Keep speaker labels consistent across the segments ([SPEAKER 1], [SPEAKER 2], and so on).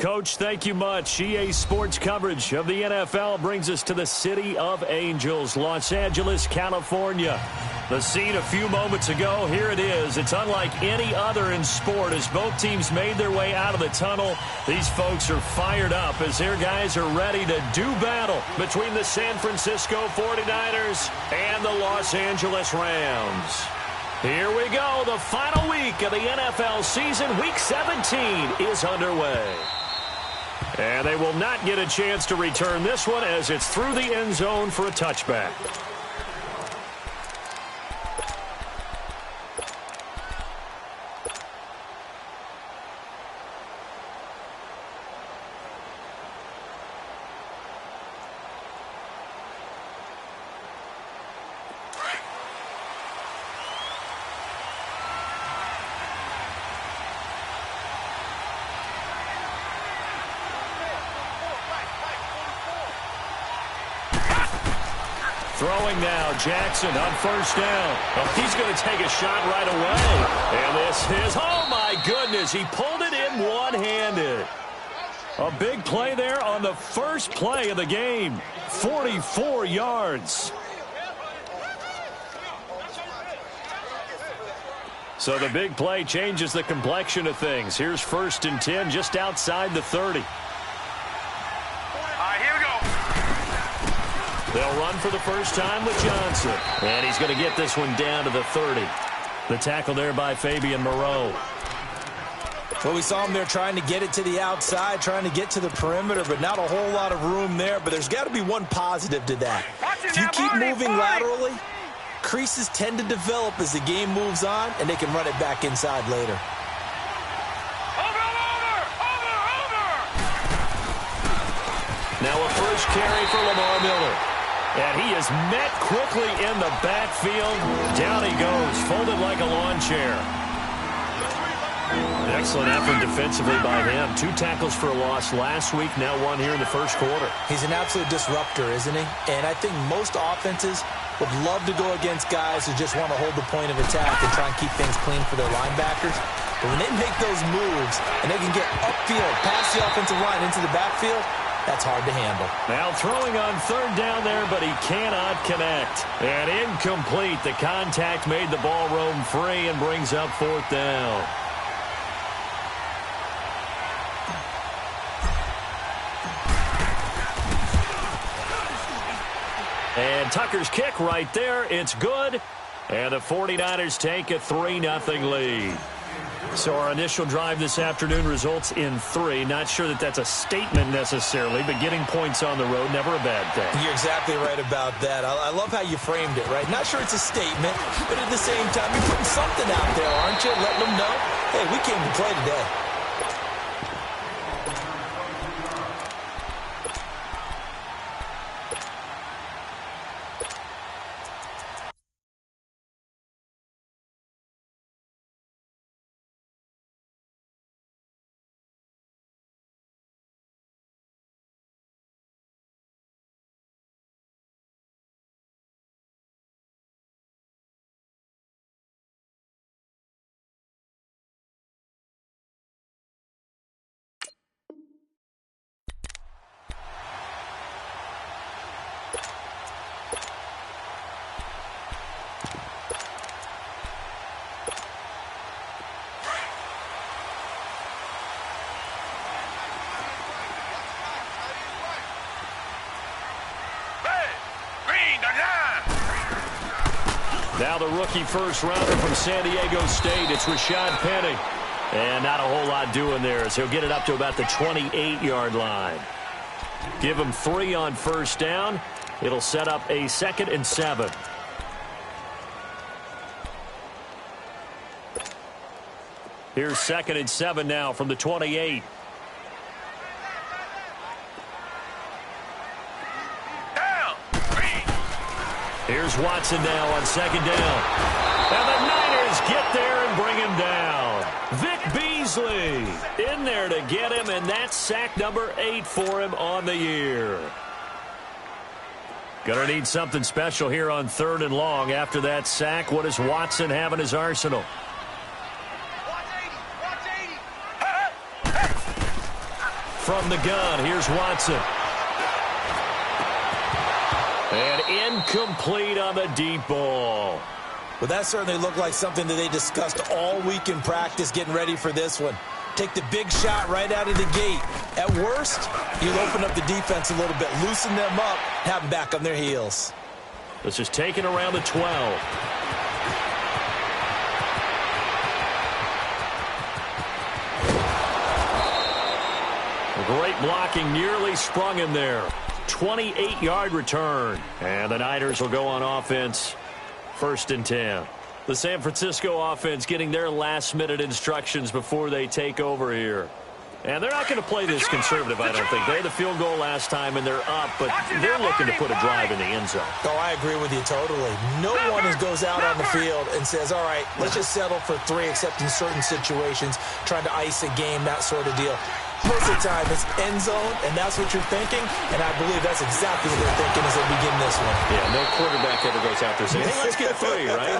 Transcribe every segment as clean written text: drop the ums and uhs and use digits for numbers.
[SPEAKER 1] Coach, thank you much. EA Sports coverage of the NFL brings us to the City of Angels, Los Angeles, California. The scene a few moments ago, here it is. It's unlike any other in sport as both teams made their way out of the tunnel. These folks are fired up as their guys are ready to do battle between the San Francisco 49ers and the Los Angeles Rams. Here we go. The final week of the NFL season. Week 17 is underway. And they will not get a chance to return this one as it's through the end zone for a touchback. Throwing now, Jackson on first down. Oh, he's going to take a shot right away. And this is, oh my goodness, he pulled it in one-handed. A big play there on the first play of the game. 44 yards. So the big play changes the complexion of things. Here's 1st and 10 just outside the 30. They'll run for the first time with Johnson. And he's going to get this one down to the 30. The tackle there by Fabian Moreau.
[SPEAKER 2] Well, we saw him there trying to get it to the outside, trying to get to the perimeter, but not a whole lot of room there. But there's got to be one positive to that. If you keep moving laterally, creases tend to develop as the game moves on, and they can run it back inside later.
[SPEAKER 1] Now a first carry for Lamar Miller. And he is met quickly in the backfield. Down he goes, folded like a lawn chair. Excellent effort defensively by him. 2 tackles for a loss last week, now 1 here in the first quarter.
[SPEAKER 2] He's an absolute disruptor, isn't he? And I think most offenses would love to go against guys who just want to hold the point of attack and try and keep things clean for their linebackers. But when they make those moves and they can get upfield, past the offensive line into the backfield, that's hard to handle.
[SPEAKER 1] Now throwing on 3rd down there, but he cannot connect. And incomplete. The contact made the ball roam free and brings up 4th down. And Tucker's kick right there. It's good. And the 49ers take a 3-0 lead. So our initial drive this afternoon results in 3. Not sure that that's a statement necessarily, but getting points on the road, never a bad thing.
[SPEAKER 2] You're exactly right about that. I love how you framed it, right? Not sure it's a statement, but at the same time, you're putting something out there, aren't you? Letting them know, hey, we came to play today.
[SPEAKER 1] Now the rookie first rounder from San Diego State, it's Rashad Penny. And not a whole lot doing there as he'll get it up to about the 28-yard line. Give him 3 on first down. It'll set up a 2nd and 7. Here's 2nd and 7 now from the 28. Here's Watson now on 2nd down. And the Niners get there and bring him down. Vic Beasley in there to get him, and that's sack number 8 for him on the year. Gonna need something special here on 3rd and long. After that sack, what does Watson have in his arsenal? From the gun, here's Watson. And incomplete on the deep ball.
[SPEAKER 2] Well, that certainly looked like something that they discussed all week in practice getting ready for this one. Take the big shot right out of the gate. At worst, you'll open up the defense a little bit, loosen them up, have them back on their heels.
[SPEAKER 1] This is taken around the 12. Great blocking, nearly sprung in there. 28-yard return. And the Niners will go on offense. 1st and 10. The San Francisco offense getting their last-minute instructions before they take over here. And they're not going to play this conservative, I don't think. They had the field goal last time, and they're up, but they're looking to put a drive in the end zone.
[SPEAKER 2] Oh, I agree with you totally. No one goes out on the field and says, all right, let's just settle for 3, except in certain situations, trying to ice a game, that sort of deal. Most of the time, it's end zone, and that's what you're thinking, and I believe that's exactly what they're thinking as they begin this one.
[SPEAKER 1] Yeah, no quarterback ever goes out there saying, hey, let's get 3, right?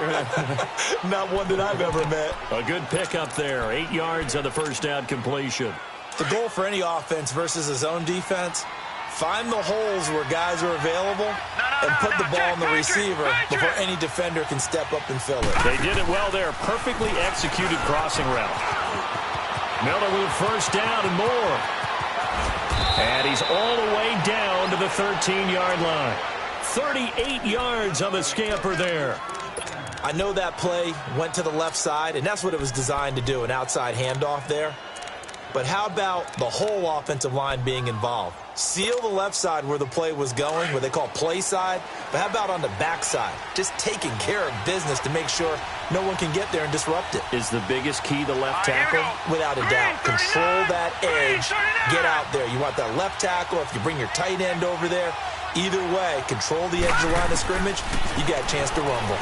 [SPEAKER 2] Not one that I've ever met.
[SPEAKER 1] A good pickup there, 8 yards on the first down completion.
[SPEAKER 2] The goal for any offense versus a zone defense, find the holes where guys are available and put the ball on the receiver before any defender can step up and fill it.
[SPEAKER 1] They did it well there, perfectly executed crossing route. Miller with first down and more. And he's all the way down to the 13-yard line. 38 yards on the scamper there.
[SPEAKER 2] I know that play went to the left side, and that's what it was designed to do, an outside handoff there. But how about the whole offensive line being involved? Seal the left side where the play was going, what they call play side. But how about on the back side? Just taking care of business to make sure no one can get there and disrupt it.
[SPEAKER 1] Is the biggest key the left tackle?
[SPEAKER 2] Without a doubt. Control that edge. Get out there. You want that left tackle. If you bring your tight end over there, either way, control the edge of the line of scrimmage, you got a chance to rumble.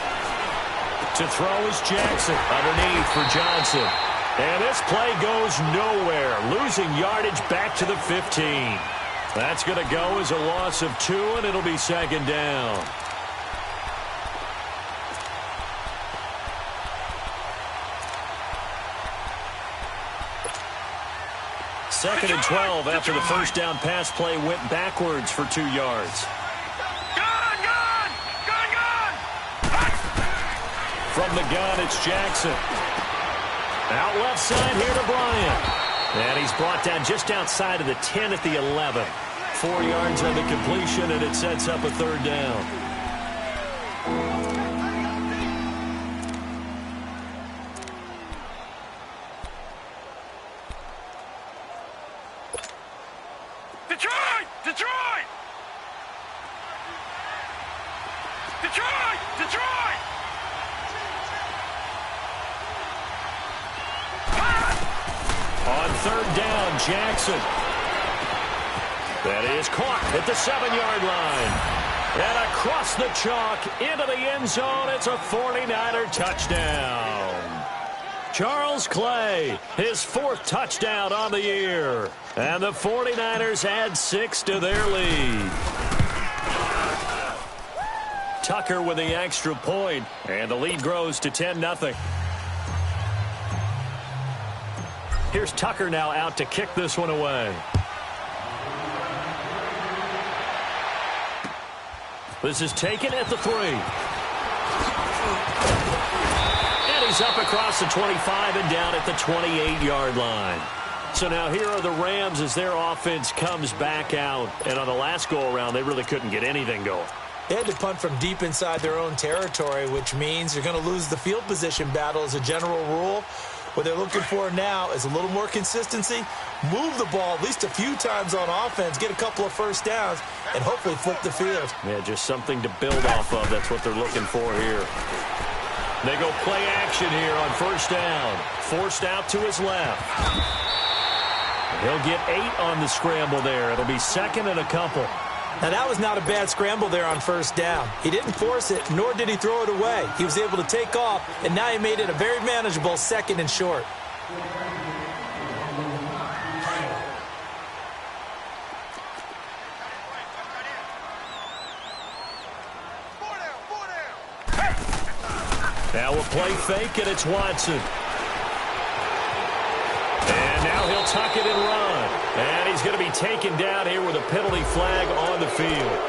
[SPEAKER 1] To throw is Jackson. Underneath for Johnson. And this play goes nowhere. Losing yardage back to the 15. That's going to go as a loss of 2, and it'll be 2nd down. Second and 12 after the first down pass play went backwards for 2 yards. From the gun, it's Jackson. Out left side here to Bryant. And he's brought down just outside of the 10 at the 11. 4 yards on the completion, and it sets up a 3rd down.
[SPEAKER 3] Detroit! Detroit! Detroit! Detroit!
[SPEAKER 1] On 3rd down, Jackson. That is caught at the 7-yard line. And across the chalk into the end zone. It's a 49er touchdown. Charles Clay, his 4th touchdown on the year. And the 49ers add 6 to their lead. Tucker with the extra point. And the lead grows to 10-0. Here's Tucker now out to kick this one away. This is taken at the 3. And he's up across the 25 and down at the 28-yard line. So now here are the Rams as their offense comes back out. And on the last go-around, they really couldn't get anything going.
[SPEAKER 2] They had to punt from deep inside their own territory, which means you're going to lose the field position battle as a general rule. What they're looking for now is a little more consistency, move the ball at least a few times on offense, get a couple of first downs, and hopefully flip the field.
[SPEAKER 1] Yeah, just something to build off of. That's what they're looking for here. They go play action here on 1st down. Forced out to his left. He'll get 8 on the scramble there. It'll be 2nd and a couple.
[SPEAKER 2] Now, that was not a bad scramble there on 1st down. He didn't force it, nor did he throw it away. He was able to take off, and now he made it a very manageable 2nd and short.
[SPEAKER 1] Now a play fake, and it's Watson. And now he'll tuck it and run. And he's going to be taken down here with a penalty flag on the field.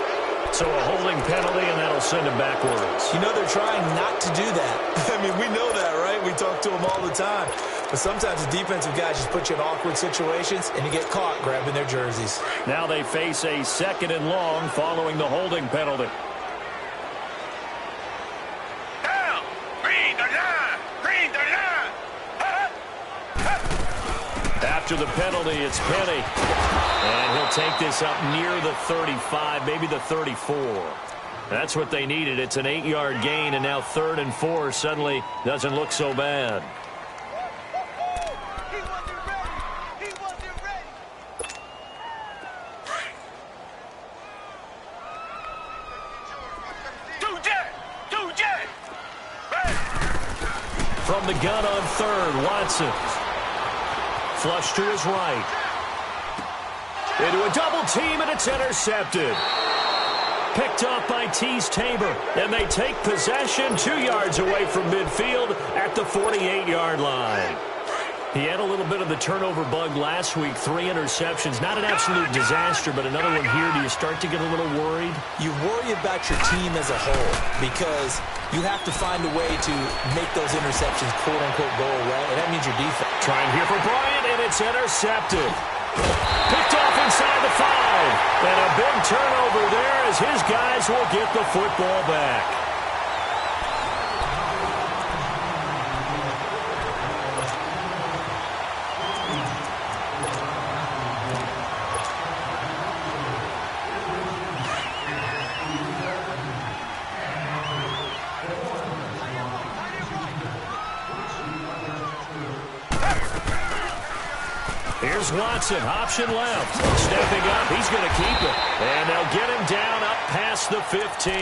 [SPEAKER 1] So a holding penalty, and that'll send him backwards.
[SPEAKER 2] You know, they're trying not to do that. I mean, we know that, right? We talk to them all the time. But sometimes the defensive guys just put you in awkward situations, and you get caught grabbing their jerseys.
[SPEAKER 1] Now they face a 2nd and long following the holding penalty.
[SPEAKER 3] Down! Green the line! Green the line!
[SPEAKER 1] After the penalty, it's Penny. And he'll take this up near the 35, maybe the 34. That's what they needed. It's an 8-yard gain, and now 3rd and 4 suddenly doesn't look so bad.
[SPEAKER 3] He wasn't ready! He wasn't ready! Two jet!
[SPEAKER 1] From the gun on 3rd, Watson. Flush to his right. Into a double team, and it's intercepted. Picked off by Tease Tabor. And they take possession 2 yards away from midfield at the 48-yard line. He had a little bit of the turnover bug last week, 3 interceptions. Not an absolute disaster, but another one here. Do you start to get a little worried?
[SPEAKER 2] You worry about your team as a whole because you have to find a way to make those interceptions, quote-unquote, go away, and that means your defense.
[SPEAKER 1] Trying here for Bryant, and it's intercepted. Picked off inside the 5. And a big turnover there as his guys will get the football back. Here's Watson, option left. Stepping up, he's going to keep it. And they'll get him down up past the 15.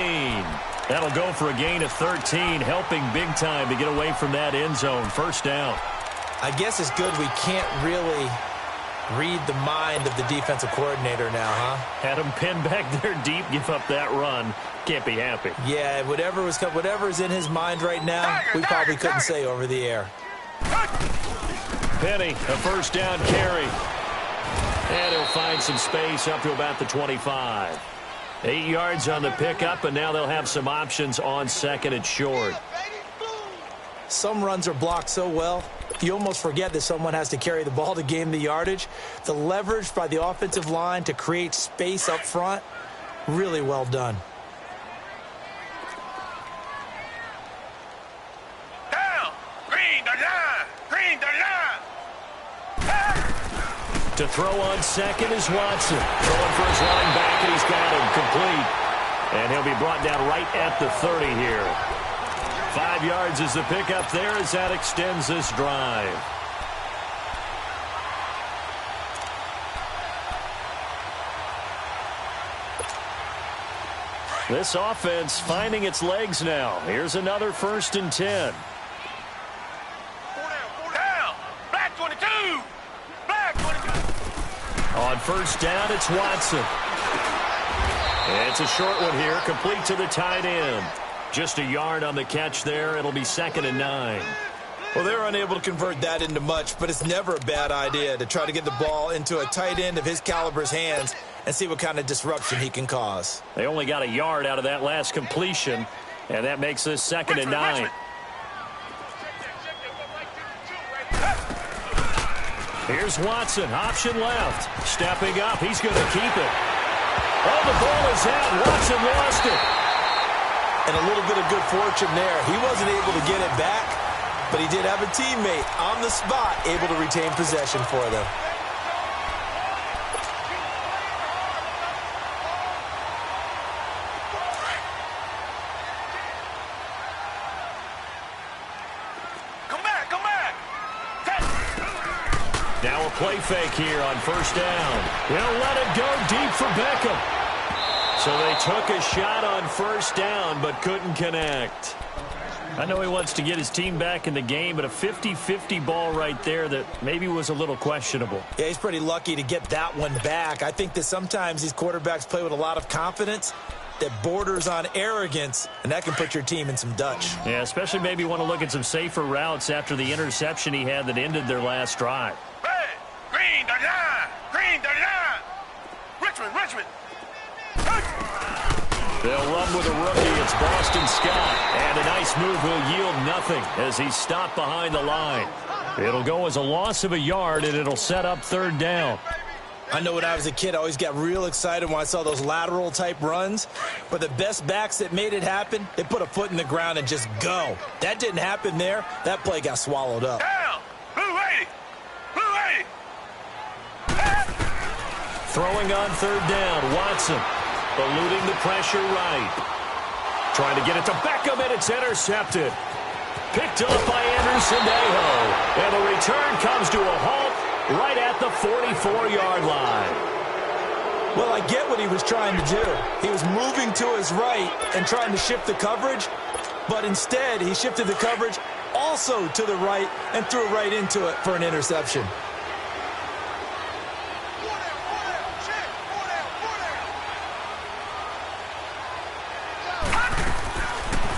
[SPEAKER 1] That'll go for a gain of 13, helping big time to get away from that end zone. 1st down.
[SPEAKER 2] I guess it's good we can't really read the mind of the defensive coordinator now, huh?
[SPEAKER 1] Had him pinned back there deep, give up that run. Can't be happy.
[SPEAKER 2] Yeah, whatever's in his mind right now, we probably couldn't say over the air.
[SPEAKER 1] Penny, a 1st down carry. And he'll find some space up to about the 25. 8 yards on the pickup, and now they'll have some options on 2nd and short.
[SPEAKER 2] Some runs are blocked so well, you almost forget that someone has to carry the ball to gain the yardage. The leverage by the offensive line to create space up front, really well done.
[SPEAKER 3] Down! Green the line! Green the line!
[SPEAKER 1] To throw on 2nd is Watson. Throwing for his running back, and he's got him complete. And he'll be brought down right at the 30 here. 5 yards is the pickup there as that extends this drive. This offense finding its legs now. Here's another 1st and 10.
[SPEAKER 3] Down! Black 22! Black 22!
[SPEAKER 1] On 1st down, it's Watson. It's a short one here, complete to the tight end. Just a yard on the catch there. It'll be 2nd and 9.
[SPEAKER 2] Well, they're unable to convert that into much, but it's never a bad idea to try to get the ball into a tight end of his caliber's hands and see what kind of disruption he can cause.
[SPEAKER 1] They only got a yard out of that last completion, and that makes this 2nd and 9. Here's Watson, option left. Stepping up, he's going to keep it. Oh, the ball is out. Watson lost it.
[SPEAKER 2] And a little bit of good fortune there. He wasn't able to get it back, but he did have a teammate on the spot able to retain possession for them.
[SPEAKER 3] Come back! Come back!
[SPEAKER 1] Now a play fake here on 1st down. He'll let it go deep for Beckham. So they took a shot on 1st down, but couldn't connect. I know he wants to get his team back in the game, but a 50-50 ball right there that maybe was a little questionable.
[SPEAKER 2] Yeah, he's pretty lucky to get that one back. I think that sometimes these quarterbacks play with a lot of confidence that borders on arrogance, and that can put your team in some Dutch.
[SPEAKER 1] Yeah, especially maybe want to look at some safer routes after the interception he had that ended their last drive.
[SPEAKER 3] Red! Green the line! Green the Richmond.
[SPEAKER 1] They'll run with a rookie. It's Boston Scott. And a nice move will yield nothing as he's stopped behind the line. It'll go as a loss of a yard, and it'll set up third down.
[SPEAKER 2] I know when I was a kid, I always got real excited when I saw those lateral-type runs. But the best backs that made it happen, they put a foot in the ground and just go. That didn't happen there. That play got swallowed up.
[SPEAKER 3] Down. Blue 80. Blue 80.
[SPEAKER 1] Throwing on third down, Watson. Eluding the pressure right. Trying to get it to Beckham, and it's intercepted. Picked up by Anderson-Aho. And the return comes to a halt right at the 44-yard line.
[SPEAKER 2] Well, I get what he was trying to do. He was moving to his right and trying to shift the coverage, but instead he shifted the coverage also to the right and threw it right into it for an interception.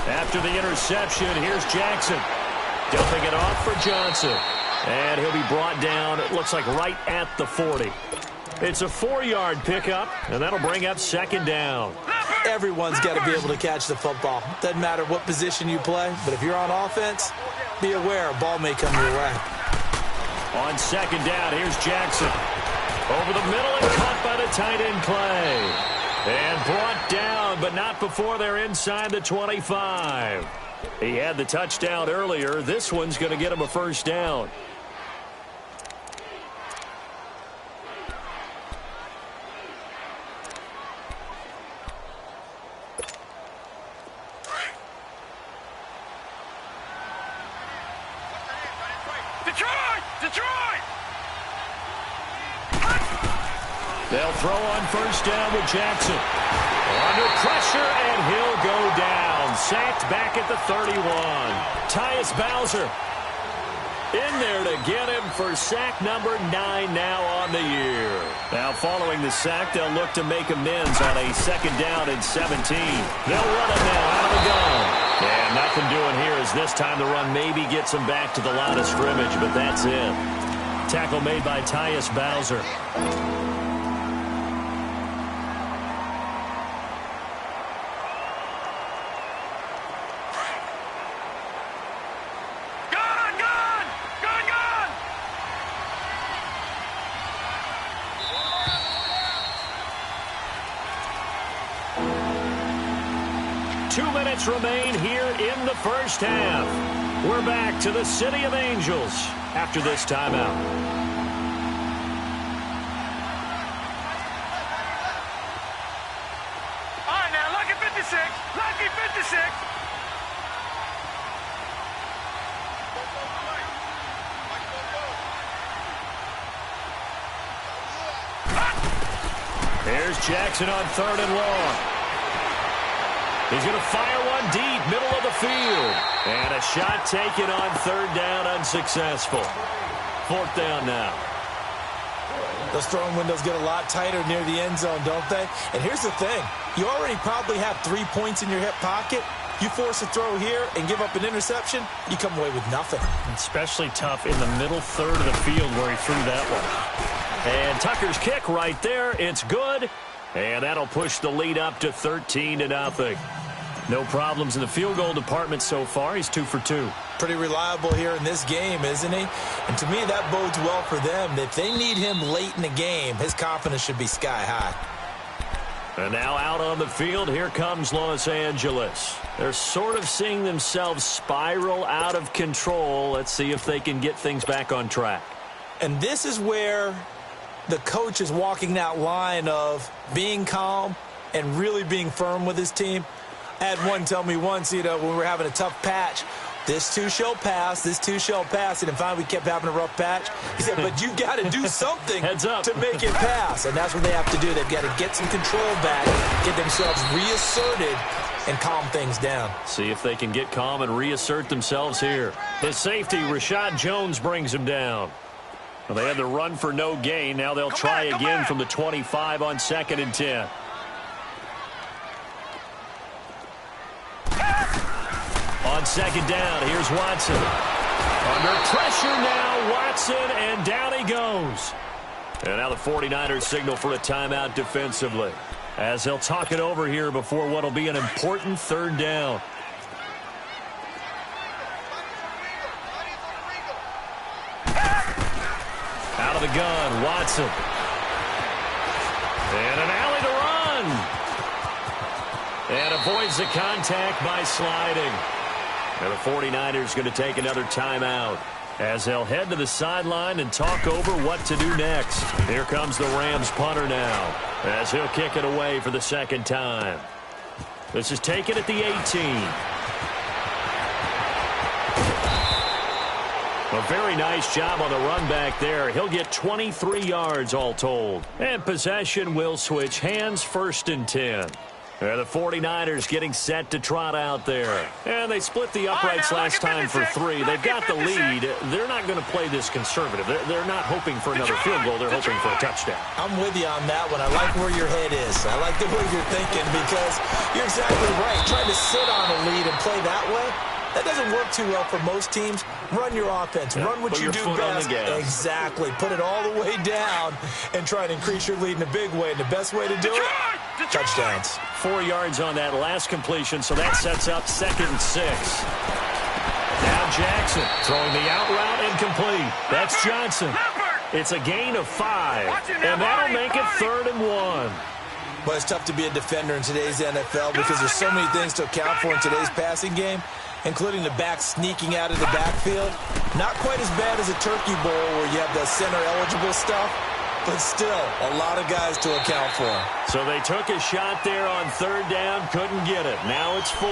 [SPEAKER 1] After the interception, here's Jackson. Dumping it off for Johnson. And he'll be brought down, it looks like right at the 40. It's a 4-yard pickup, and that'll bring up second down.
[SPEAKER 2] Everyone's got to be able to catch the football. Doesn't matter what position you play, but if you're on offense, be aware a ball may come your way.
[SPEAKER 1] On second down, here's Jackson. Over the middle and caught by the tight end Clay. And brought down, but not before they're inside the 25. He had the touchdown earlier. This one's going to get him a first down.
[SPEAKER 3] Detroit! Detroit!
[SPEAKER 1] They'll throw on first down with Jackson. Under pressure, and he'll go down. Sacked back at the 31. Tyus Bowser in there to get him for sack number 9 now on the year. Now following the sack, they'll look to make amends on a second down and 17. They'll run it now out of the gun. And nothing doing here as this time the run maybe gets him back to the line of scrimmage, but that's it. Tackle made by Tyus Bowser. Remain here in the first half. We're back to the City of Angels after this timeout.
[SPEAKER 3] All right, now, lucky 56. Lucky 56.
[SPEAKER 1] Here's Jackson on third and long. He's going to fire one deep, middle of the field. And a shot taken on third down, unsuccessful. Fourth down now.
[SPEAKER 2] Those throwing windows get a lot tighter near the end zone, don't they? And here's the thing. You already probably have 3 points in your hip pocket. You force a throw here and give up an interception, you come away with nothing.
[SPEAKER 1] Especially tough in the middle third of the field where he threw that one. And Tucker's kick right there. It's good. And that'll push the lead up to 13-0. No problems in the field goal department so far. He's 2 for 2.
[SPEAKER 2] Pretty reliable here in this game, isn't he? And to me, that bodes well for them. If they need him late in the game, his confidence should be sky high.
[SPEAKER 1] And now out on the field, here comes Los Angeles. They're sort of seeing themselves spiral out of control. Let's see if they can get things back on track.
[SPEAKER 2] And this is where the coach is walking that line of being calm and really being firm with his team. I had one tell me once, when we were having a tough patch, this too shall pass, this too shall pass. And finally we kept having a rough patch. He said, but you got to do something
[SPEAKER 1] Heads up.
[SPEAKER 2] to make it pass. And that's what they have to do. They've got to get some control back, get themselves reasserted, and calm things down.
[SPEAKER 1] See if they can get calm and reassert themselves here. The safety, Rashad Jones, brings him down. Well, they had the run for no gain. Now they'll try again from the 25 on 2nd and 10. On second down, here's Watson. Under pressure now, Watson, and down he goes. And now the 49ers signal for a timeout defensively, as they'll talk it over here before what will be an important third down. Out of the gun, Watson. And an alley to run. And avoids the contact by sliding. And the 49ers going to take another timeout, as they'll head to the sideline and talk over what to do next. Here comes the Rams punter now, as he'll kick it away for the second time. This is taken at the 18. A very nice job on the run back there. He'll get 23 yards all told. And possession will switch hands, 1st and 10. The 49ers getting set to trot out there. And they split the uprights last time for 3. They've got the lead. They're not going to play this conservative. They're not hoping for another field goal. They're hoping for a touchdown.
[SPEAKER 2] I'm with you on that one. I like where your head is. I like the way you're thinking, because you're exactly right. Trying to sit on a lead and play that way, that doesn't work too well for most teams. Run your offense. Run what you do best. Exactly. Put it all the way down and try to increase your lead in a big way. And the best way to do it, touchdowns.
[SPEAKER 1] 4 yards on that last completion, so that sets up 2nd and 6. Now Jackson throwing the out route incomplete. That's Johnson. It's a gain of 5, and that'll make it 3rd and 1.
[SPEAKER 2] But it's tough to be a defender in today's NFL, because there's so many things to account for in today's passing game, including the back sneaking out of the backfield. Not quite as bad as a turkey bowl where you have the center-eligible stuff, but still a lot of guys to account for.
[SPEAKER 1] So they took a shot there on 3rd down, couldn't get it. Now it's 4.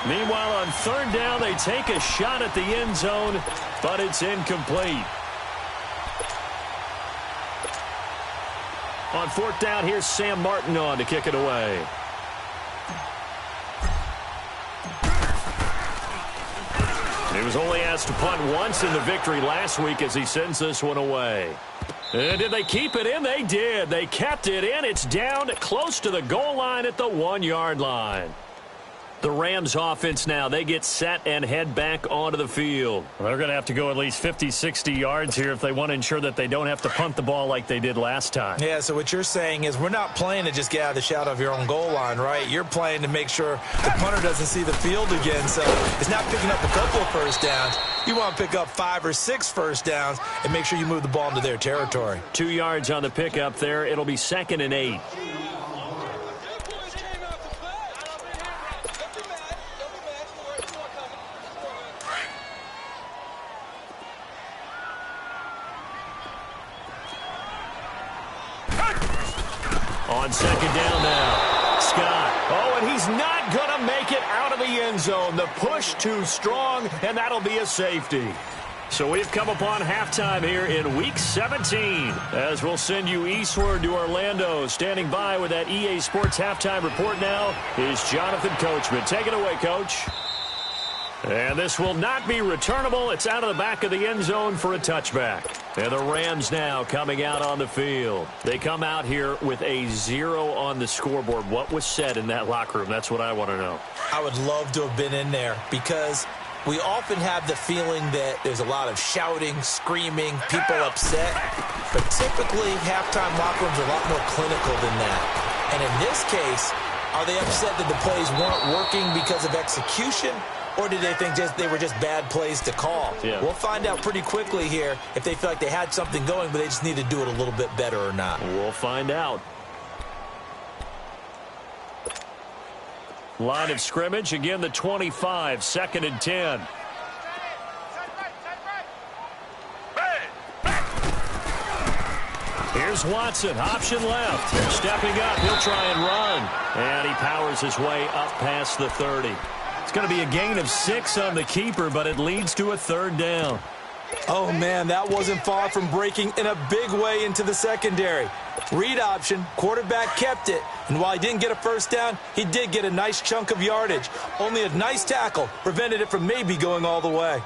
[SPEAKER 1] Meanwhile, on 3rd down, they take a shot at the end zone, but it's incomplete. On 4th down, here's Sam Martin on to kick it away. He was only asked to punt once in the victory last week as he sends this one away. And did they keep it in? They did. They kept it in. It's down close to the goal line at the 1-yard line. The Rams offense now, they get set and head back onto the field. They're going to have to go at least 50, 60 yards here if they want to ensure that they don't have to punt the ball like they did last time.
[SPEAKER 2] Yeah, so what you're saying is we're not playing to just get out of the shadow of your own goal line, right? You're playing to make sure the punter doesn't see the field again. So it's not picking up a couple of first downs. You want to pick up 5 or 6 first downs and make sure you move the ball into their territory.
[SPEAKER 1] 2 yards on the pickup there. It'll be 2nd and 8. On 2nd down now, Scott. Oh, and he's not going to make it out of the end zone. The push too strong, and that'll be a safety. So we've come upon halftime here in Week 17, as we'll send you eastward to Orlando. Standing by with that EA Sports halftime report now is Jonathan Coachman. Take it away, Coach. And this will not be returnable. It's out of the back of the end zone for a touchback. And the Rams now coming out on the field. They come out here with a 0 on the scoreboard. What was said in that locker room? That's what I want to know.
[SPEAKER 2] I would love to have been in there, because we often have the feeling that there's a lot of shouting, screaming, people upset. But typically, halftime locker rooms are a lot more clinical than that. And in this case, are they upset that the plays weren't working because of execution? Or did they think they were just bad plays to call?
[SPEAKER 1] Yeah.
[SPEAKER 2] We'll find out pretty quickly here if they feel like they had something going, but they just need to do it a little bit better or not.
[SPEAKER 1] We'll find out. Line of scrimmage, again the 25, 2nd and 10. Here's Watson, option left. Stepping up, he'll try and run. And he powers his way up past the 30. It's going to be a gain of 6 on the keeper, but it leads to a 3rd down.
[SPEAKER 2] Oh, man, that wasn't far from breaking in a big way into the secondary. Read option, quarterback kept it, and while he didn't get a first down, he did get a nice chunk of yardage. Only a nice tackle prevented it from maybe going all the way.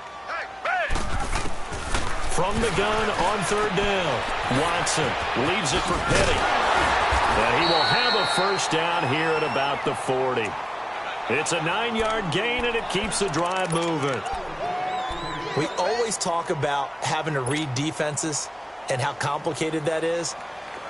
[SPEAKER 1] From the gun on 3rd down, Watson leaves it for Petty. And he will have a first down here at about the 40. It's a 9-yard gain, and it keeps the drive moving.
[SPEAKER 2] We always talk about having to read defenses, and how complicated that is?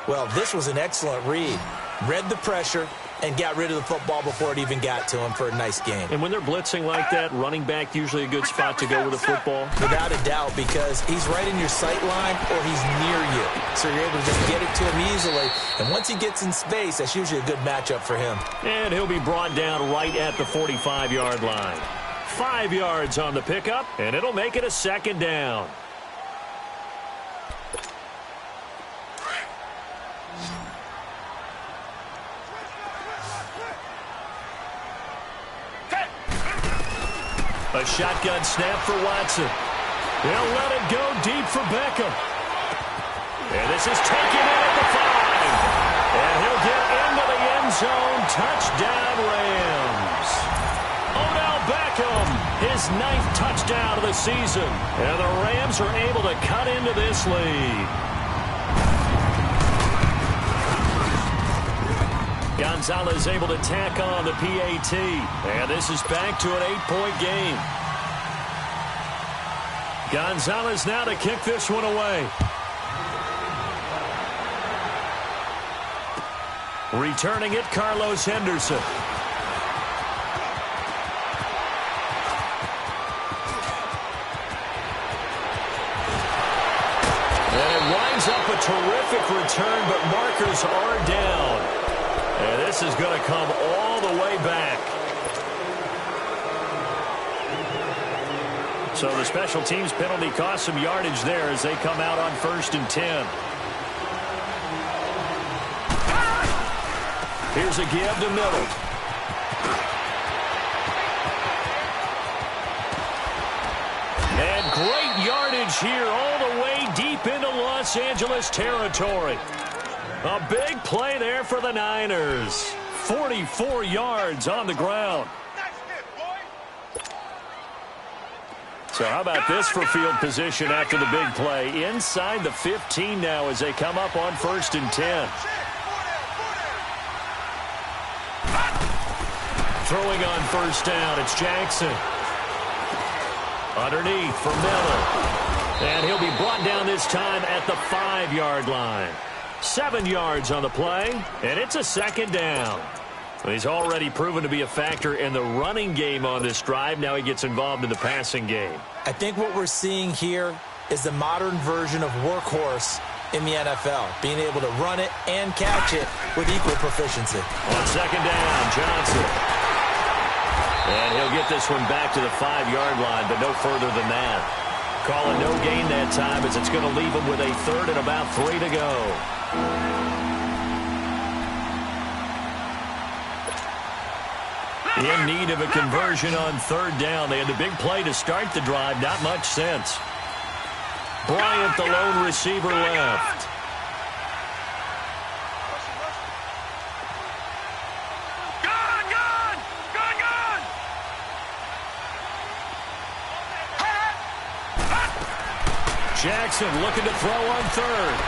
[SPEAKER 2] Well, this was an excellent read. Read the pressure and got rid of the football before it even got to him for a nice game.
[SPEAKER 1] And when they're blitzing like that, running back usually a good spot to go with the football?
[SPEAKER 2] Without a doubt, because he's right in your sight line or he's near you. So you're able to just get it to him easily. And once he gets in space, that's usually a good matchup for him.
[SPEAKER 1] And he'll be brought down right at the 45-yard line. 5 yards on the pickup, and it'll make it a second down. A shotgun snap for Watson. They'll let it go deep for Beckham. And this is taken in at the 5. And he'll get into the end zone. Touchdown, Rams. Odell Beckham, his 9th touchdown of the season. And the Rams are able to cut into this lead. Gonzalez able to tack on the PAT. And this is back to an 8-point game. Gonzalez now to kick this one away. Returning it, Carlos Henderson. And it winds up a terrific return, but markers are down. And this is going to come all the way back. So the special teams penalty cost some yardage there as they come out on 1st and 10. Here's a give to Miller. And great yardage here all the way deep into Los Angeles territory. A big play there for the Niners. 44 yards on the ground. So how about this for field position after the big play? Inside the 15 now as they come up on 1st and 10. Throwing on 1st down, it's Jackson. Underneath for Miller. And he'll be brought down this time at the 5-yard line. 7 yards on the play, and it's a second down. He's already proven to be a factor in the running game on this drive. Now he gets involved in the passing game.
[SPEAKER 2] I think what we're seeing here is the modern version of workhorse in the NFL, being able to run it and catch it with equal proficiency.
[SPEAKER 1] On 2nd down, Johnson. And he'll get this one back to the 5-yard line, but no further than that. Call it no gain that time as it's going to leave him with a 3rd and about 3 to go. In need of a conversion on 3rd down. They had the big play to start the drive. Not much sense. Bryant, the lone receiver, left. Jackson looking to throw on 3rd.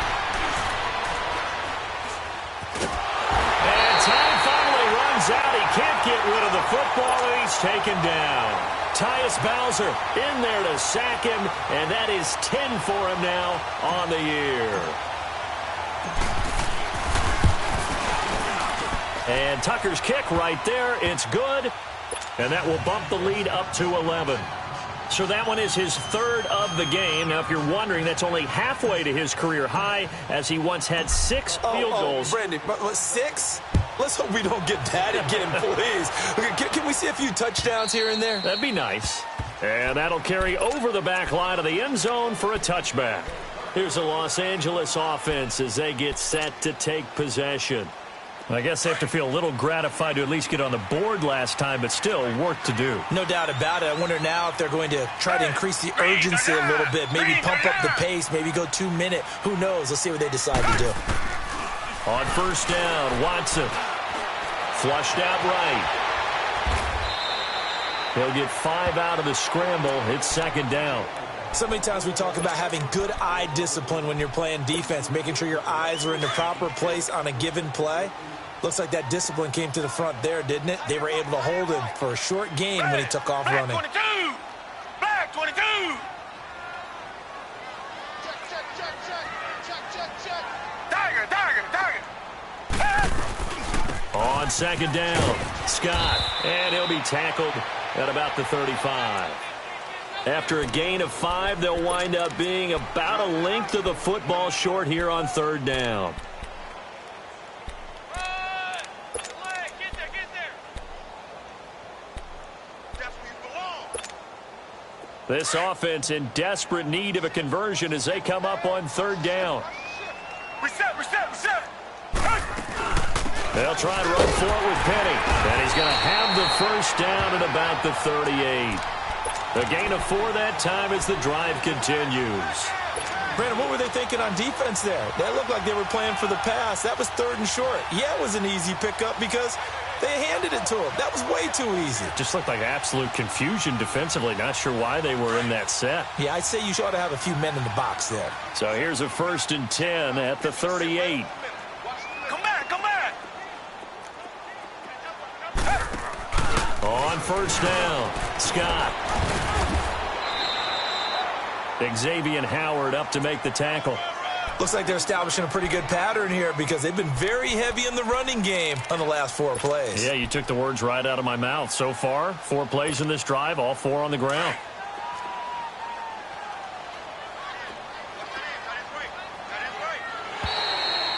[SPEAKER 1] And time finally runs out. He can't get rid of the football, and he's taken down. Tyus Bowser in there to sack him, and that is 10 for him now on the year. And Tucker's kick right there. It's good, and that will bump the lead up to 11. So that one is his 3rd of the game. Now, if you're wondering, that's only halfway to his career high, as he once had 6 field goals.
[SPEAKER 2] Brandon, 6? Let's hope we don't get that again, please. Can we see a few touchdowns here and there?
[SPEAKER 1] That'd be nice. And that'll carry over the back line of the end zone for a touchback. Here's the Los Angeles offense as they get set to take possession. I guess they have to feel a little gratified to at least get on the board last time, but still work to do.
[SPEAKER 2] No doubt about it. I wonder now if they're going to try to increase the urgency a little bit, maybe pump up the pace, maybe go 2-minute. Who knows? Let's see what they decide to do.
[SPEAKER 1] On 1st down, Watson. Flushed out right. He'll get 5 out of the scramble. It's 2nd down.
[SPEAKER 2] So many times we talk about having good eye discipline when you're playing defense, making sure your eyes are in the proper place on a given play. Looks like that discipline came to the front there, didn't it? They were able to hold him for a short gain when he took off running.
[SPEAKER 3] 22! Back 22!
[SPEAKER 1] on second down. Scott, and he'll be tackled at about the 35. After a gain of 5, they'll wind up being about a length of the football short here on third down. This offense in desperate need of a conversion as they come up on third down.
[SPEAKER 3] Reset.
[SPEAKER 1] They'll try and run for it with Penny. And he's going to have the first down at about the 38. A gain of 4 that time as the drive continues.
[SPEAKER 2] Brandon, what were they thinking on defense there? That looked like they were playing for the pass. That was third and short. Yeah, it was an easy pickup because they handed it to him. That was way too easy.
[SPEAKER 1] Just looked like absolute confusion defensively. Not sure why they were in that set.
[SPEAKER 2] Yeah, I'd say you ought to have a few men in the box there.
[SPEAKER 1] So here's a 1st and 10 at the 38.
[SPEAKER 3] Come back.
[SPEAKER 1] On first down, Scott. Xavier Howard up to make the tackle.
[SPEAKER 2] Looks like they're establishing a pretty good pattern here because they've been very heavy in the running game on the last 4 plays.
[SPEAKER 1] Yeah, you took the words right out of my mouth. So far, 4 plays in this drive, all 4 on the ground.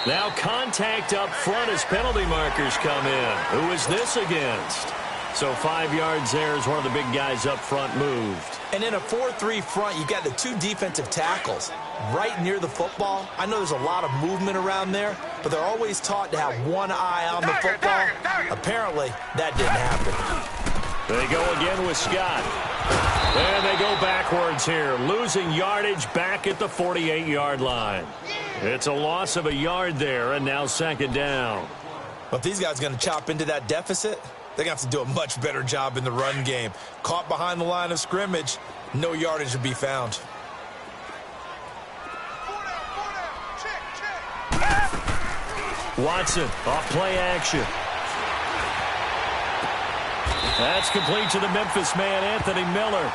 [SPEAKER 1] Now contact up front as penalty markers come in. Who is this against? So 5 yards there as one of the big guys up front moved.
[SPEAKER 2] And in a 4-3 front, you've got the 2 defensive tackles right near the football. I know there's a lot of movement around there, but they're always taught to have one eye on the football. Apparently, that didn't happen.
[SPEAKER 1] They go again with Scott. And they go backwards here, losing yardage back at the 48-yard line. It's a loss of a yard there, and now second down.
[SPEAKER 2] But if these guys are going to chop into that deficit, they're going to have to do a much better job in the run game. Caught behind the line of scrimmage, no yardage to be found.
[SPEAKER 1] Watson off play action. That's complete to the Memphis man, Anthony Miller.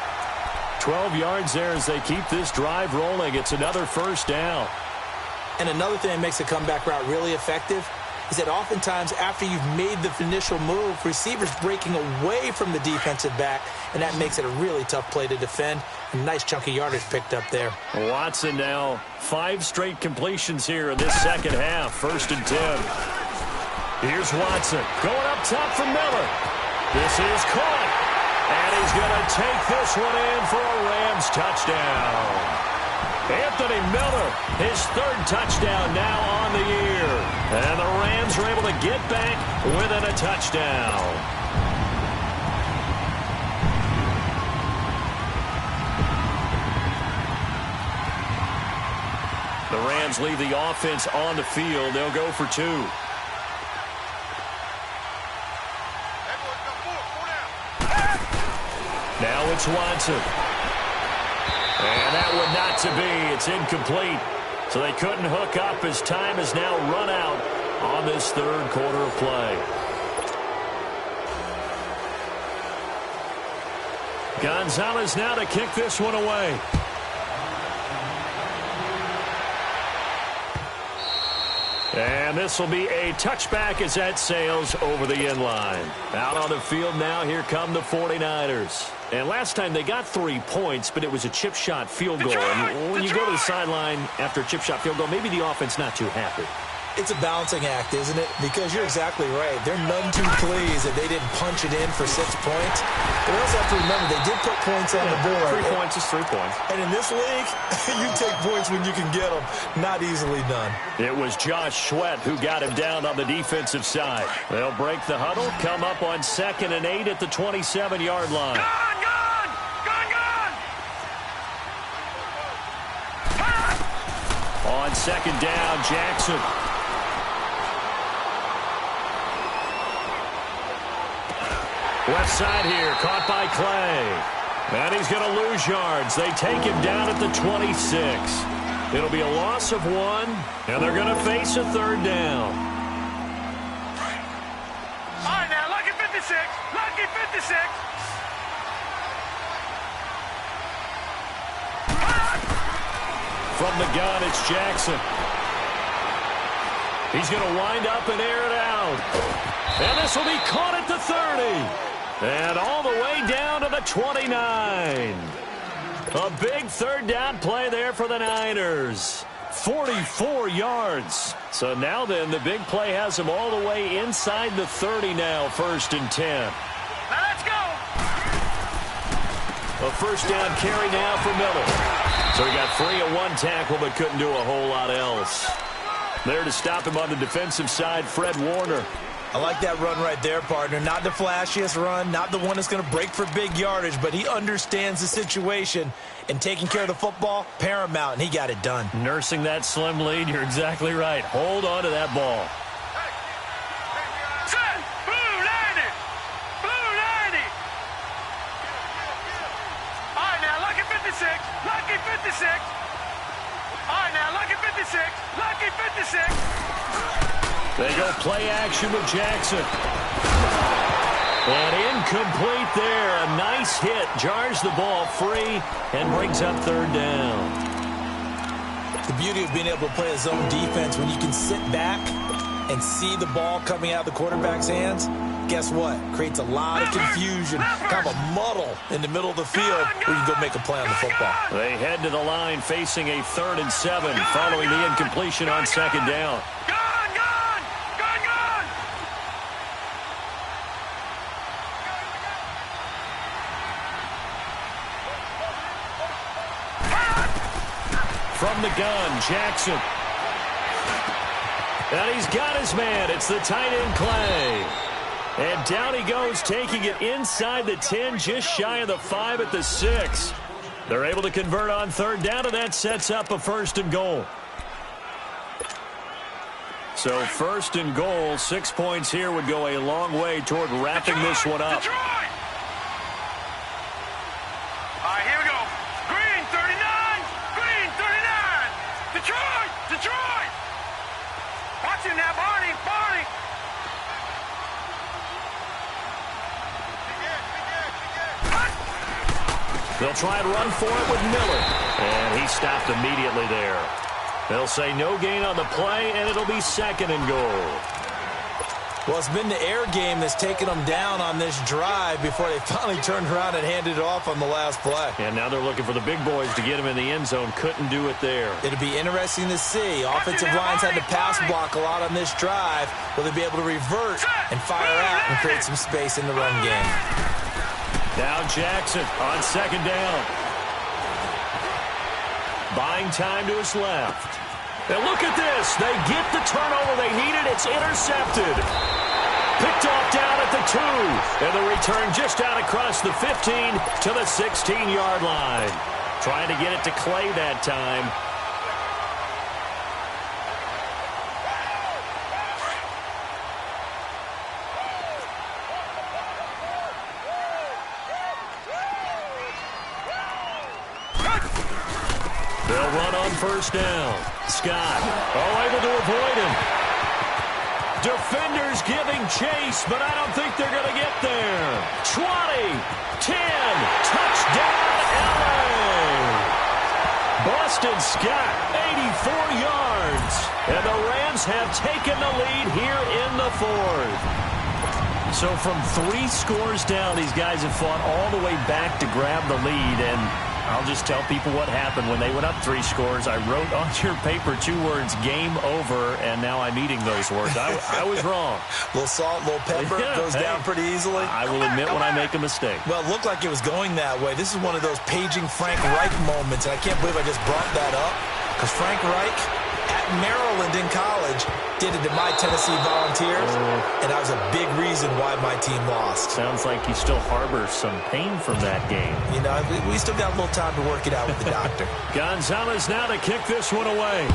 [SPEAKER 1] 12 yards there as they keep this drive rolling. It's another first down.
[SPEAKER 2] And another thing that makes a comeback route really effective is that oftentimes after you've made the initial move, receivers breaking away from the defensive back, and that makes it a really tough play to defend. A nice chunk of yardage picked up there.
[SPEAKER 1] Watson now 5 straight completions here in this second half. 1st and 10. Here's Watson going up top for Miller. This is caught, and he's going to take this one in for a Rams touchdown. Anthony Miller, his 3rd touchdown now on the year. And the Rams are able to get back within a touchdown. The Rams leave the offense on the field. They'll go for 2. Now it's Watson. And that would not to be. It's incomplete. So they couldn't hook up as time has now run out on this 3rd quarter of play. Gonzalez now to kick this one away. And this will be a touchback as that sails over the end line. Out on the field now, here come the 49ers. And last time they got 3 points, but it was a chip shot field goal. And when you go to the sideline after a chip shot field goal, maybe the offense not too happy.
[SPEAKER 2] It's a balancing act, isn't it? Because you're exactly right. They're none too pleased that they didn't punch it in for 6 points. But we also have to remember they did put points on the board.
[SPEAKER 1] 3 points is 3 points.
[SPEAKER 2] And in this league, you take points when you can get them. Not easily done.
[SPEAKER 1] It was Josh Sweat who got him down on the defensive side. They'll break the huddle, come up on 2nd and 8 at the 27-yard line. On 2nd down, Jackson. Left side here, caught by Clay. And he's going to lose yards. They take him down at the 26. It'll be a loss of 1, and they're going to face a 3rd down.
[SPEAKER 3] All right, now, lucky 56. Lucky 56.
[SPEAKER 1] From the gun, it's Jackson. He's going to wind up and air it out. And this will be caught at the 30. And all the way down to the 29. A big third down play there for the Niners. 44 yards. So now then, the big play has them all the way inside the 30 now, 1st and 10.
[SPEAKER 3] Now let's go.
[SPEAKER 1] A first down carry now for Miller. So he got free of one tackle but couldn't do a whole lot else. There to stop him on the defensive side, Fred Warner.
[SPEAKER 2] I like that run right there, partner. Not the flashiest run, not the one that's going to break for big yardage, but he understands the situation, and taking care of the football, paramount, and he got it done.
[SPEAKER 1] Nursing that slim lead, you're exactly right. Hold on to that ball.
[SPEAKER 3] Set. Blue 90. Blue 90. All right, now, lucky 56. Lucky 56. All right, now, lucky 56. Lucky 56.
[SPEAKER 1] They go play action with Jackson. And incomplete there. A nice hit. Jars the ball free and brings up 3rd down.
[SPEAKER 2] The beauty of being able to play a zone defense, when you can sit back and see the ball coming out of the quarterback's hands, guess what? Creates a lot of confusion, kind of a muddle in the middle of the field where you can go make a play on the football.
[SPEAKER 1] They head to the line facing a 3rd and 7 following the incompletion on 2nd down. From the gun, Jackson. And he's got his man. It's the tight end, Clay. And down he goes, taking it inside the 10, just shy of the 5 at the 6. They're able to convert on 3rd down, and that sets up a 1st and goal. So 1st and goal, 6 points here would go a long way toward wrapping this one up.
[SPEAKER 3] Detroit! All right, here we go. Green 39. Green 39. Detroit! Detroit! Watch him now, Barney. Barney.
[SPEAKER 1] They'll try and run for it with Miller. And he stopped immediately there. They'll say no gain on the play, and it'll be 2nd and goal.
[SPEAKER 2] Well, it's been the air game that's taken them down on this drive before they finally turned around and handed it off on the last play.
[SPEAKER 1] And now they're looking for the big boys to get him in the end zone. Couldn't do it there.
[SPEAKER 2] It'll be interesting to see. Offensive lines had to pass block a lot on this drive. Will they be able to revert and fire out and create some space in the run game?
[SPEAKER 1] Now Jackson on 2nd down. Buying time to his left. And look at this. They get the turnover they needed. It's intercepted. Picked off down at the 2. And the return just out across the 15 to the 16-yard line. Trying to get it to Clay that time. They'll run on 1st down. Scott, able to avoid him. Defenders giving chase, but I don't think they're going to get there. 20, 10, touchdown, L.A. Boston Scott, 84 yards. And the Rams have taken the lead here in the 4th. So from 3 scores down, these guys have fought all the way back to grab the lead, and I'll just tell people what happened when they went up 3 scores. I wrote on your paper 2 words, game over, and now I'm eating those words. I was wrong.
[SPEAKER 2] A little salt, a little pepper, goes down pretty easily.
[SPEAKER 1] I will admit when I make a mistake.
[SPEAKER 2] Well, it looked like it was going that way. This is one of those paging Frank Reich moments, and I can't believe I just brought that up, because Frank Reich at Maryland in college did it to my Tennessee Volunteers, and that was a big reason why my team lost.
[SPEAKER 1] Sounds like he still harbors some pain from that game.
[SPEAKER 2] You know, we still got a little time to work it out with the doctor.
[SPEAKER 1] Gonzalez now to kick this one away.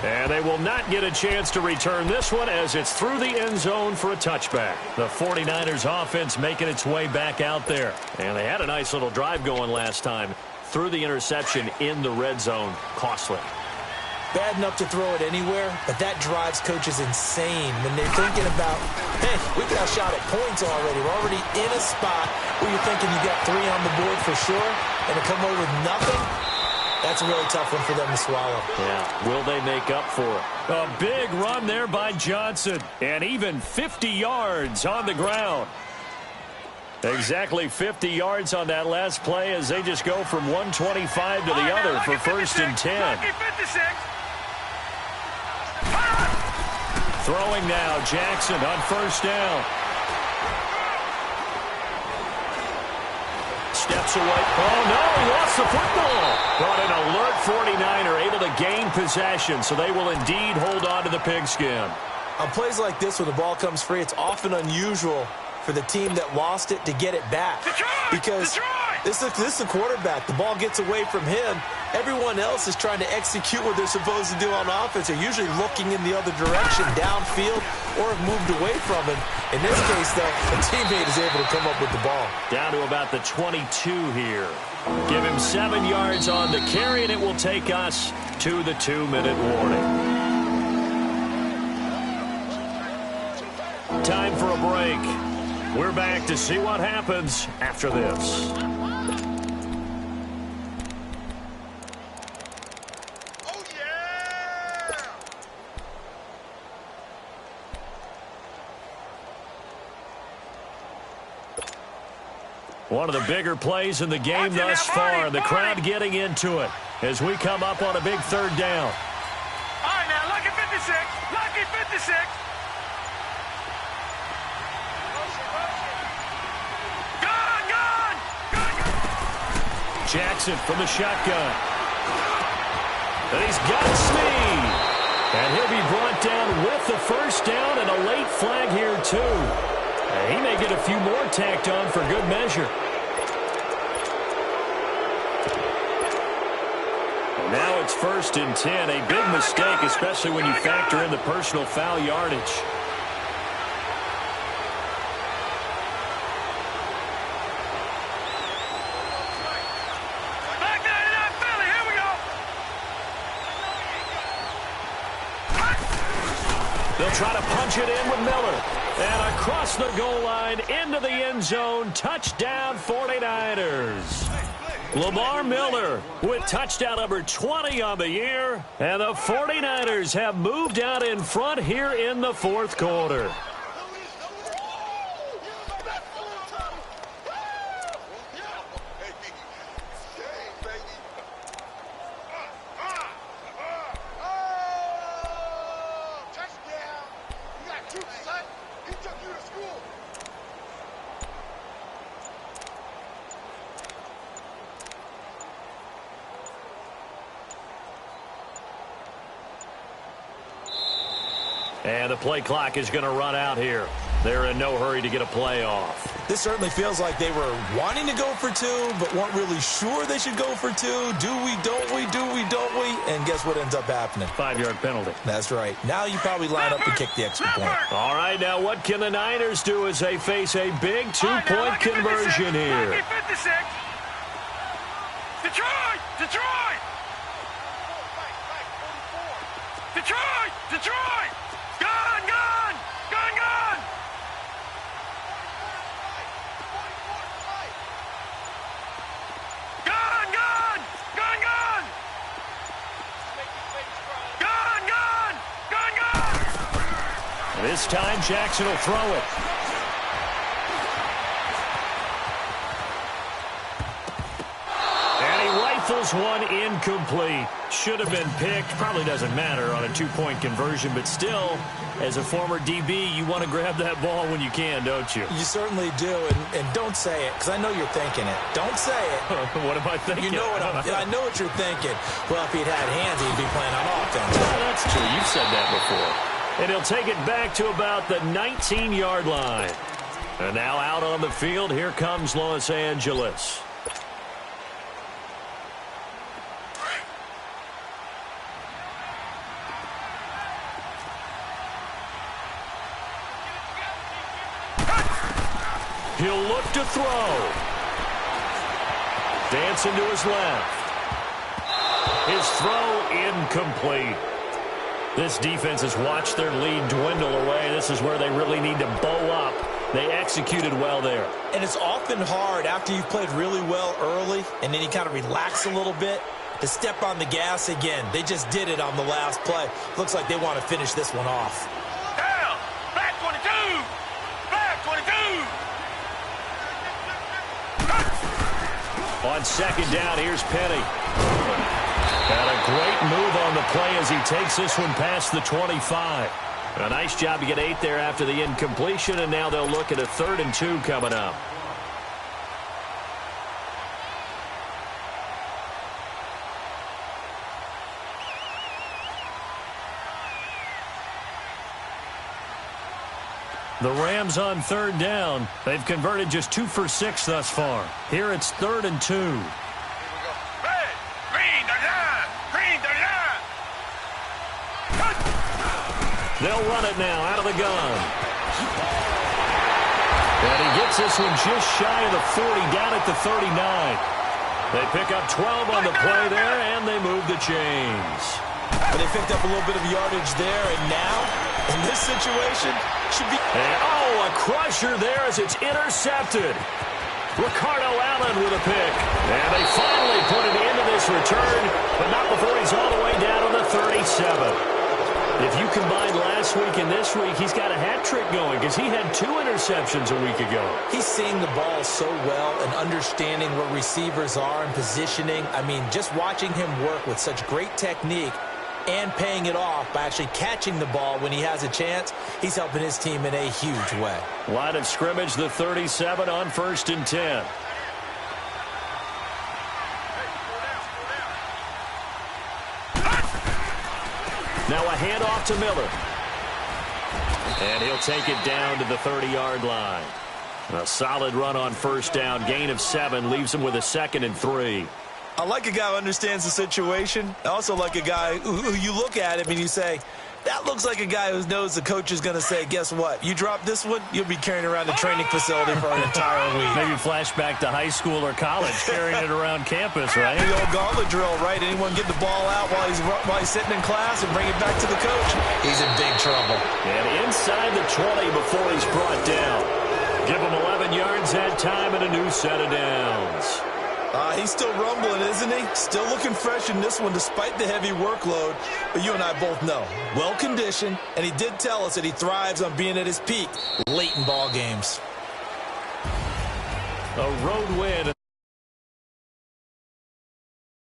[SPEAKER 1] And they will not get a chance to return this one as it's through the end zone for a touchback. The 49ers offense making its way back out there. And they had a nice little drive going last time. Through the interception in the red zone. Costly.
[SPEAKER 2] Bad enough to throw it anywhere, but that drives coaches insane when they're thinking about, hey, we got a shot at points already. We're already in a spot where you're thinking you got 3 on the board for sure, and to come away with nothing, That's a really tough one for them to swallow.
[SPEAKER 1] Yeah, will they make up for it? A big run there by Johnson, and even 50 yards on the ground. Exactly 50 yards on that last play as they just go from 125 to the other for 1st and 10. Throwing now, Jackson on 1st down. Steps away. Oh, no, he lost the football. But an alert 49er able to gain possession, so they will indeed hold on to the pigskin.
[SPEAKER 2] On plays like this, when the ball comes free, it's often unusual for the team that lost it to get it back. Because this is the quarterback. The ball gets away from him. Everyone else is trying to execute what they're supposed to do on offense. They're usually looking in the other direction, downfield, or have moved away from him. In this case, though, a teammate is able to come up with the ball.
[SPEAKER 1] Down to about the 22 here. Give him 7 yards on the carry, and it will take us to the 2-minute warning. Time for a break. We're back to see what happens after this.
[SPEAKER 3] Oh, yeah!
[SPEAKER 1] One of the bigger plays in the game thus far. The crowd getting into it as we come up on a big 3rd down.
[SPEAKER 3] All right, now, lucky 56. Lucky 56.
[SPEAKER 1] Jackson from the shotgun. And he's got Snead. And he'll be brought down with the 1st down and a late flag here, too. And he may get a few more tacked on for good measure. And now it's 1st and 10. A big mistake, especially when you factor in the personal foul yardage. They'll try to punch it in with Miller. And across the goal line into the end zone. Touchdown 49ers. Lamar Miller with touchdown number 20 on the year. And the 49ers have moved out in front here in the 4th quarter. And the play clock is going to run out here. They're in no hurry to get a play off.
[SPEAKER 2] This certainly feels like they were wanting to go for 2, but weren't really sure they should go for 2. Do we, don't we, do we, don't we? And guess what ends up happening?
[SPEAKER 1] 5-yard penalty.
[SPEAKER 2] That's right. Now you probably line up and kick the extra point.
[SPEAKER 1] All right, now what can the Niners do as they face a big 2-point conversion here?
[SPEAKER 3] Detroit! Detroit! Detroit! Detroit! Gun! Gun! Gun! Gun! Gun! Gun! Gun! Gun! Gun! Gun! Gun! Gun!
[SPEAKER 1] This time Jackson will throw it. Rifles one incomplete. Should have been picked. Probably doesn't matter on a 2-point conversion, but still, as a former DB, you want to grab that ball when you can, don't you?
[SPEAKER 2] You certainly do, and don't say it, because I know you're thinking it. Don't say it.
[SPEAKER 1] What am I thinking?
[SPEAKER 2] You know what I know what you're thinking. Well, if he'd had hands, he'd be playing on offense.
[SPEAKER 1] Well, that's true. You've said that before. And he'll take it back to about the 19-yard line. And now out on the field, here comes Los Angeles. He'll look to throw. Dancing to his left. His throw incomplete. This defense has watched their lead dwindle away. This is where they really need to bow up. They executed well there.
[SPEAKER 2] And it's often hard after you've played really well early and then you kind of relax a little bit. to step on the gas again. They just did it on the last play. Looks like they want to finish this one off.
[SPEAKER 3] Down. Back 22. Back 22.
[SPEAKER 1] On second down, here's Penny. And a great move on the play as he takes this one past the 25. A nice job to get 8 there after the incompletion, and now they'll look at a 3rd and 2 coming up. The Rams on 3rd down. They've converted just 2 for 6 thus far. Here it's 3rd and 2.
[SPEAKER 3] Here we go. Red. Green 39. Green 39.
[SPEAKER 1] They'll run it now out of the gun. And he gets this one just shy of the 40, down at the 39. They pick up 12 on the play there, and they move the chains.
[SPEAKER 2] But they picked up a little bit of yardage there, and now, in this situation, should be...
[SPEAKER 1] And, a crusher there as it's intercepted. Ricardo Allen with a pick. And they finally put it into this return, but not before he's all the way down on the 37. If you combine last week and this week, he's got a hat trick going because he had 2 interceptions a week ago.
[SPEAKER 2] He's seeing the ball so well and understanding where receivers are and positioning. I mean, just watching him work with such great technique and paying it off by actually catching the ball when he has a chance, he's helping his team in a huge way.
[SPEAKER 1] Line of scrimmage, the 37 on 1st and 10. Now a handoff to Miller. And he'll take it down to the 30-yard line. A solid run on 1st down. Gain of 7 leaves him with a 2nd and 3.
[SPEAKER 2] I like a guy who understands the situation. I also like a guy who you look at him and you say, that looks like a guy who knows the coach is going to say, guess what? You drop this one, you'll be carrying around the training facility for an entire week.
[SPEAKER 1] Maybe flashback to high school or college, carrying it around campus, right?
[SPEAKER 2] The old gauntlet drill, right? Anyone get the ball out while he's sitting in class and bring it back to the coach? He's in big trouble.
[SPEAKER 1] And inside the 20 before he's brought down. Give him 11 yards that time and a new set of downs.
[SPEAKER 2] He's still rumbling, isn't he? Still looking fresh in this one despite the heavy workload. But you and I both know, well-conditioned, and he did tell us that he thrives on being at his peak late in ball games.
[SPEAKER 1] A road win.